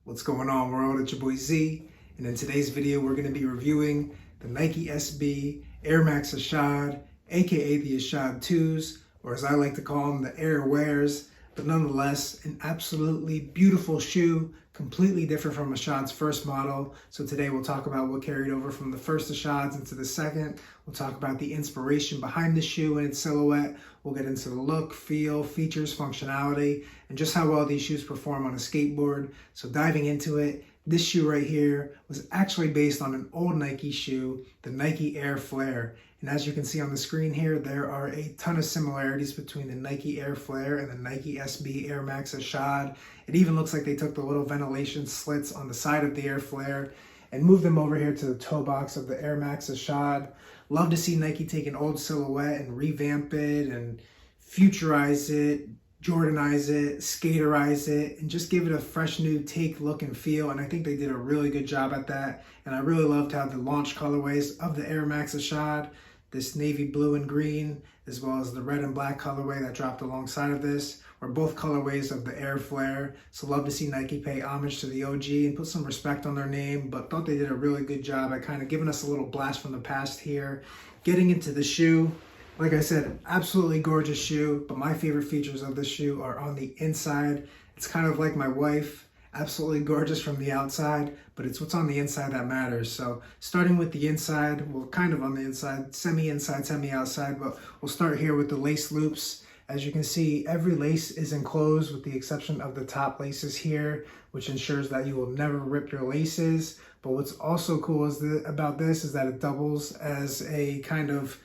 What's going on, world? It's your boy Z, and in today's video we're going to be reviewing the Nike SB Air Max Ishod, aka the Ishod 2s, or as I like to call them, the Ishod Wairs, but nonetheless an absolutely beautiful shoe, completely different from Ishod's first model. So today we'll talk about what carried over from the first Ishods into the second. We'll talk about the inspiration behind the shoe and its silhouette. We'll get into the look, feel, features, functionality, and just how well these shoes perform on a skateboard. So diving into it, this shoe right here was actually based on an old Nike shoe, the Nike Air Flare. And as you can see on the screen here, there are a ton of similarities between the Nike Air Flare and the Nike SB Air Max Ishod. It even looks like they took the little ventilation slits on the side of the Air Flare and moved them over here to the toe box of the Air Max Ishod. Love to see Nike take an old silhouette and revamp it and futurize it, Jordanize it, skaterize it, and just give it a fresh new take, look, and feel. And I think they did a really good job at that. And I really loved how the launch colorways of the Air Max Ishod, this navy blue and green, as well as the red and black colorway that dropped alongside of this, were both colorways of the Air Flare. So love to see Nike pay homage to the OG and put some respect on their name, but thought they did a really good job at kind of giving us a little blast from the past here. Getting into the shoe, like I said, absolutely gorgeous shoe, but my favorite features of this shoe are on the inside. It's kind of like my wife, absolutely gorgeous from the outside, but it's what's on the inside that matters. So starting with the inside, well, kind of on the inside, semi-inside, semi-outside, but we'll start here with the lace loops. As you can see, every lace is enclosed with the exception of the top laces here, which ensures that you will never rip your laces. But what's also cool about this is that it doubles as a kind of,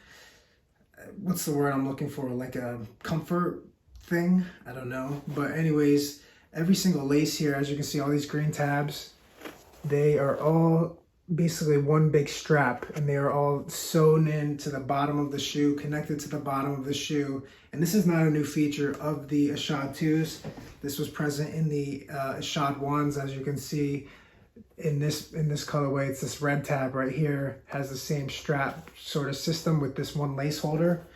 what's the word I'm looking for? Like a comfort thing? I don't know. But anyways, every single lace here, as you can see, all these green tabs, they are all basically one big strap, and they are all sewn into the bottom of the shoe, connected to the bottom of the shoe. And this is not a new feature of the Ishod 2s. This was present in the Ishod 1s. As you can see in this colorway, it's this red tab right here, has the same strap sort of system with this one lace holder.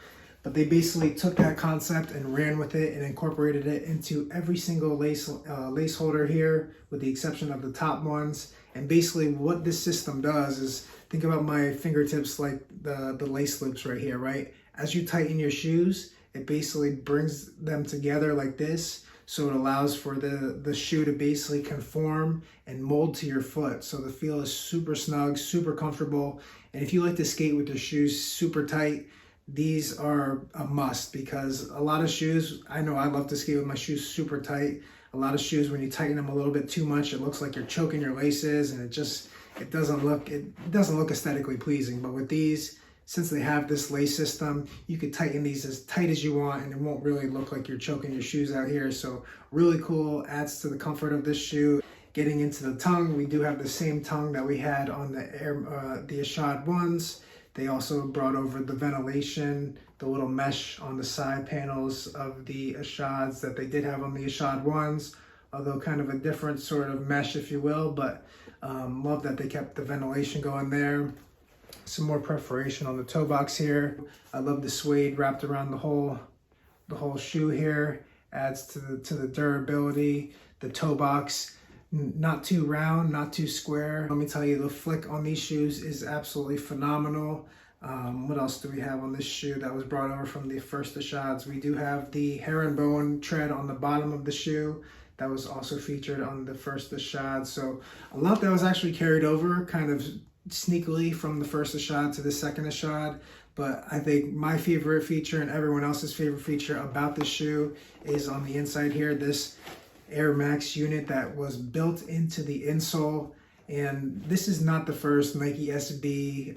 But they basically took that concept and ran with it and incorporated it into every single lace holder here, with the exception of the top ones. And basically what this system does is, think about my fingertips like the lace loops right here, right? As you tighten your shoes, it basically brings them together like this. So it allows for the shoe to basically conform and mold to your foot. So the feel is super snug, super comfortable. And if you like to skate with your shoes super tight, these are a must, because a lot of shoes, I know I love to skate with my shoes super tight. A lot of shoes, when you tighten them a little bit too much, it looks like you're choking your laces, and it doesn't look aesthetically pleasing. But with these, since they have this lace system, you can tighten these as tight as you want, and it won't really look like you're choking your shoes out here. So really cool, adds to the comfort of this shoe. Getting into the tongue, we do have the same tongue that we had on the Ishod 1s. They also brought over the ventilation, the little mesh on the side panels of the Ishods that they did have on the Ishod 1s, although kind of a different sort of mesh, if you will, but love that they kept the ventilation going there. Some more perforation on the toe box here. I love the suede wrapped around the whole shoe here. Adds to the durability. The toe box, not too round, not too square. Let me tell you, the flick on these shoes is absolutely phenomenal. What else do we have on this shoe that was brought over from the first Ishods? We do have the herringbone tread on the bottom of the shoe. That was also featured on the first Ishod. So a lot that was actually carried over kind of sneakily from the first Ishod to the second Ishod. But I think my favorite feature and everyone else's favorite feature about this shoe is on the inside here, this Air Max unit that was built into the insole. And this is not the first Nike SB,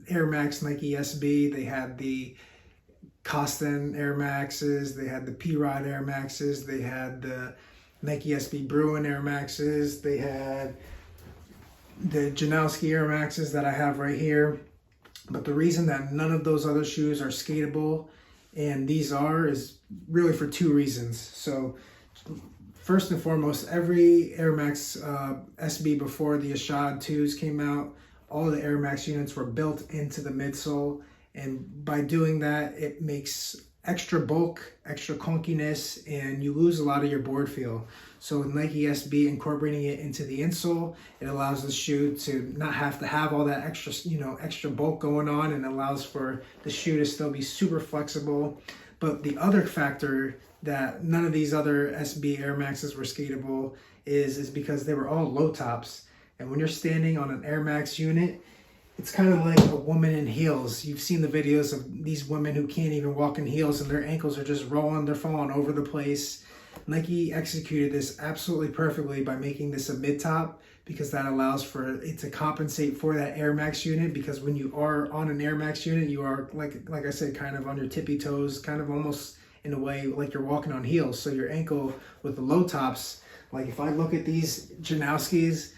Air Max Nike SB. They had the Costin Air Maxes, they had the P-Rod Air Maxes, they had the Nike SB Bruin Air Maxes, they had the Janowski Air Maxes that I have right here. But the reason that none of those other shoes are skatable and these are is really for two reasons. So first and foremost, every Air Max SB before the Ishod 2s came out, all the Air Max units were built into the midsole. And by doing that, it makes extra bulk, extra clunkiness, and you lose a lot of your board feel. So with Nike SB incorporating it into the insole, it allows the shoe to not have to have all that extra, extra bulk going on, and allows for the shoe to still be super flexible. But the other factor that none of these other SB Air Maxes were skatable is because they were all low tops. And when you're standing on an Air Max unit, it's kind of like a woman in heels. You've seen the videos of these women who can't even walk in heels and their ankles are just rolling, they're falling over the place. Nike executed this absolutely perfectly by making this a mid-top, because that allows for it to compensate for that Air Max unit, because when you are on an Air Max unit, you are, like I said, kind of on your tippy toes, kind of almost in a way like you're walking on heels. So your ankle with the low tops, like if I look at these Janowskis,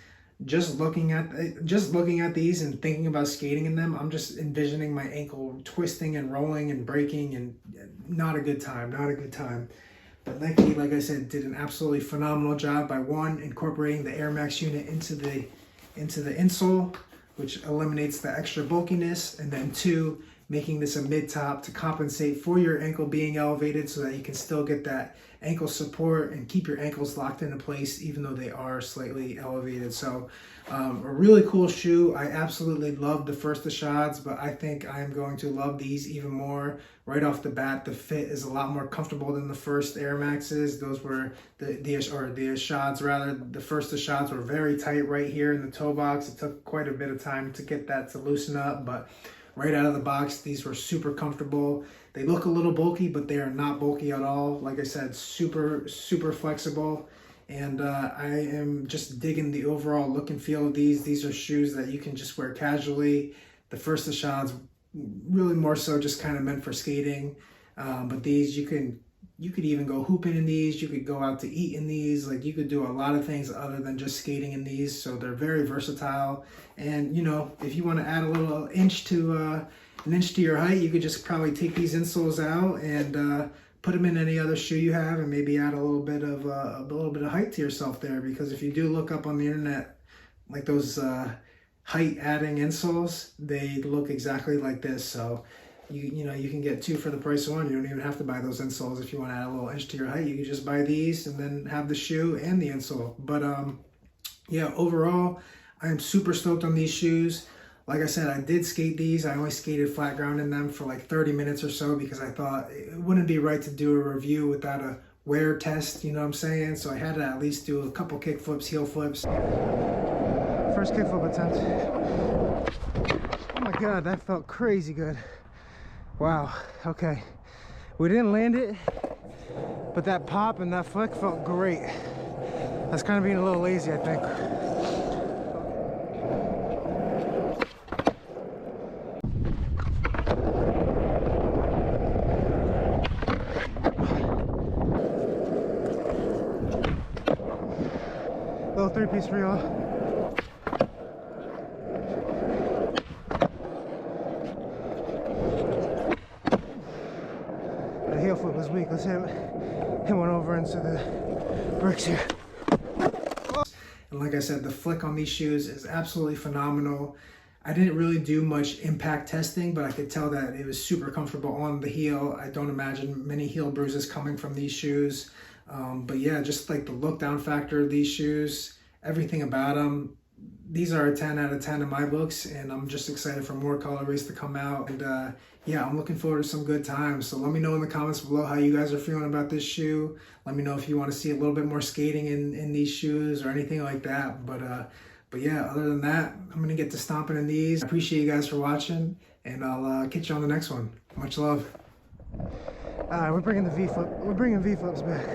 just looking at these and thinking about skating in them, I'm just envisioning my ankle twisting and rolling and breaking, and not a good time. But Nike, like I said, did an absolutely phenomenal job by, one, incorporating the Air Max unit into the insole, which eliminates the extra bulkiness, and then two, making this a mid-top to compensate for your ankle being elevated so that you can still get that ankle support and keep your ankles locked into place even though they are slightly elevated. So a really cool shoe. I absolutely love the first Ishods, but I think I'm going to love these even more. Right off the bat, the fit is a lot more comfortable than the first Air Maxes. Those were the Ishods rather. The first Ishods were very tight right here in the toe box. It took quite a bit of time to get that to loosen up, but right out of the box, these were super comfortable. They look a little bulky, but they are not bulky at all. Like I said, super, super flexible. And I am just digging the overall look and feel of these. These are shoes that you can just wear casually. The first Ishods really more so just kind of meant for skating. But these, you could even go hooping in these. You could go out to eat in these. Like, you could do a lot of things other than just skating in these. So they're very versatile. And, you know, if you want to add a little inch to your height, you could just probably take these insoles out and put them in any other shoe you have, and maybe add a little bit of height to yourself there. Because if you do look up on the internet, like those height adding insoles, they look exactly like this. So you know, you can get two for the price of one. You don't even have to buy those insoles. If you want to add a little inch to your height, you can just buy these and then have the shoe and the insole. But yeah, overall, I am super stoked on these shoes. Like I said, I did skate these. I only skated flat ground in them for like 30 minutes or so, because I thought it wouldn't be right to do a review without a wear test, you know what I'm saying? So I had to at least do a couple kick flips, heel flips. First kick flip attempt. Oh my God, that felt crazy good. Wow, okay. We didn't land it, but that pop and that flick felt great. That's kind of being a little lazy, I think. Little three-piece reel. The heel flip was weak. Let's hit one over into the bricks here. And like I said, the flick on these shoes is absolutely phenomenal. I didn't really do much impact testing, but I could tell that it was super comfortable on the heel. I don't imagine many heel bruises coming from these shoes. But yeah, just like the look down factor of these shoes, everything about them, these are a 10 out of 10 in my books, and I'm just excited for more colorways to come out. And yeah, I'm looking forward to some good times. So let me know in the comments below how you guys are feeling about this shoe. Let me know if you want to see a little bit more skating in these shoes or anything like that. But yeah, other than that, I'm gonna get to stomping in these. I appreciate you guys for watching, and I'll catch you on the next one. Much love. We're bringing the V flip. We're bringing V flips back.